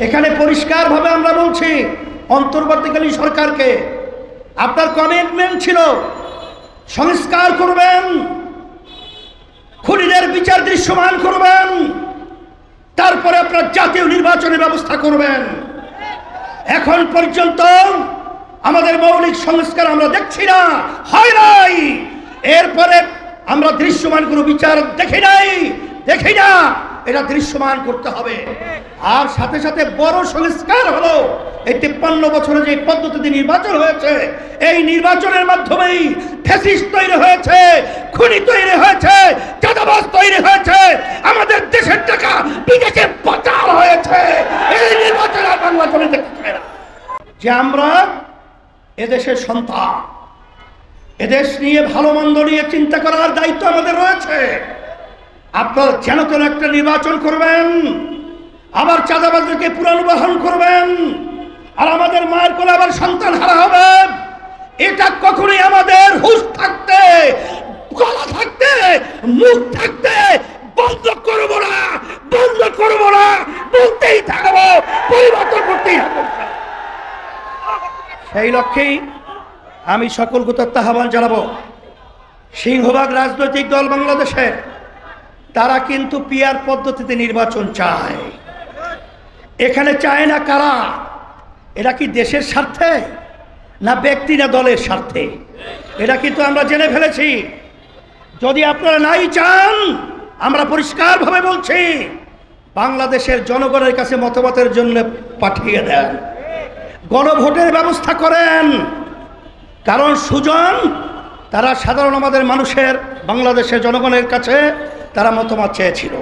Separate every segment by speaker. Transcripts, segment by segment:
Speaker 1: এখানে পরিষ্কারভাবে আমরা বলছি অন্তর্বর্তীকালীন সরকারকে, আপনার কমিটমেন্ট ছিল সংস্কার করবেন, খুনিদের বিচার দৃশ্যমান করবেন, তারপরে আপনার জাতীয় নির্বাচনের ব্যবস্থা করবেন। এখন পর্যন্ত আমাদের মৌলিক সংস্কার আমরা দেখছি না, হয় নাই। এরপরে আমরা দৃশ্যমান কোনো বিচার দেখি না, এটা দৃশ্যমান করতে হবে। আর সাথে সাথে বড় সংস্কার হলো এই 53 বছরে যে পদ্ধতিতে নির্বাচন হয়েছে, এই নির্বাচনের মাধ্যমেই ফ্যাসিস্ট তৈরি হয়েছে, খুনি তৈরি হয়েছে, চাঁদাবাজ তৈরি হয়েছে, আমাদের দেশের টাকা বিদেশে পাচার হয়েছে। এই নির্বাচন আর বাংলাদেশে দেখতে চায় না যে আমরা এদেশের সন্তান, এদেশ নিয়ে ভালো মন্দ নিয়ে চিন্তা করার দায়িত্ব আমাদের রয়েছে। আপনারা যেন তেন একটা নির্বাচন করবেন, আবার চাঁদাবাজদেরকে পুনর্বাহন করবেন, আর আমাদের মায়ের কোলে আবার সন্তান হারা হবে। এটা কখনোই আমাদের হুঁশ থাকতে, গলা থাকতে, মুখ থাকতে বন্ধ করবো না, বলতেই থাকবো, পরিবর্তন করতেই থাকবো। সেই লক্ষ্যেই আমি সকলকে আহ্বান জানাবো, সিংহভাগ রাজনৈতিক দল বাংলাদেশে তারা কিন্তু পিআর পদ্ধতিতে নির্বাচন চায়। এখানে চায় না কারা? এটা কি দেশের স্বার্থে, না ব্যক্তি, না দলের স্বার্থে? এটা কিন্তু আমরা জেনে ফেলেছি। যদি আপনারা নাই চান, আমরা পরিষ্কারভাবে বলছি, বাংলাদেশের জনগণের কাছে মতামতের জন্য পাঠিয়ে দেন, গণভোটের ব্যবস্থা করেন। কারণ সুজন তারা সাধারণ আমাদের মানুষের, বাংলাদেশের জনগণের কাছে তারা মতামত চেয়েছিল।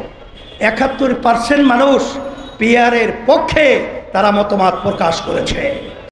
Speaker 1: 71% মানুষ পিআরের পক্ষে তারা মতামত প্রকাশ করেছে।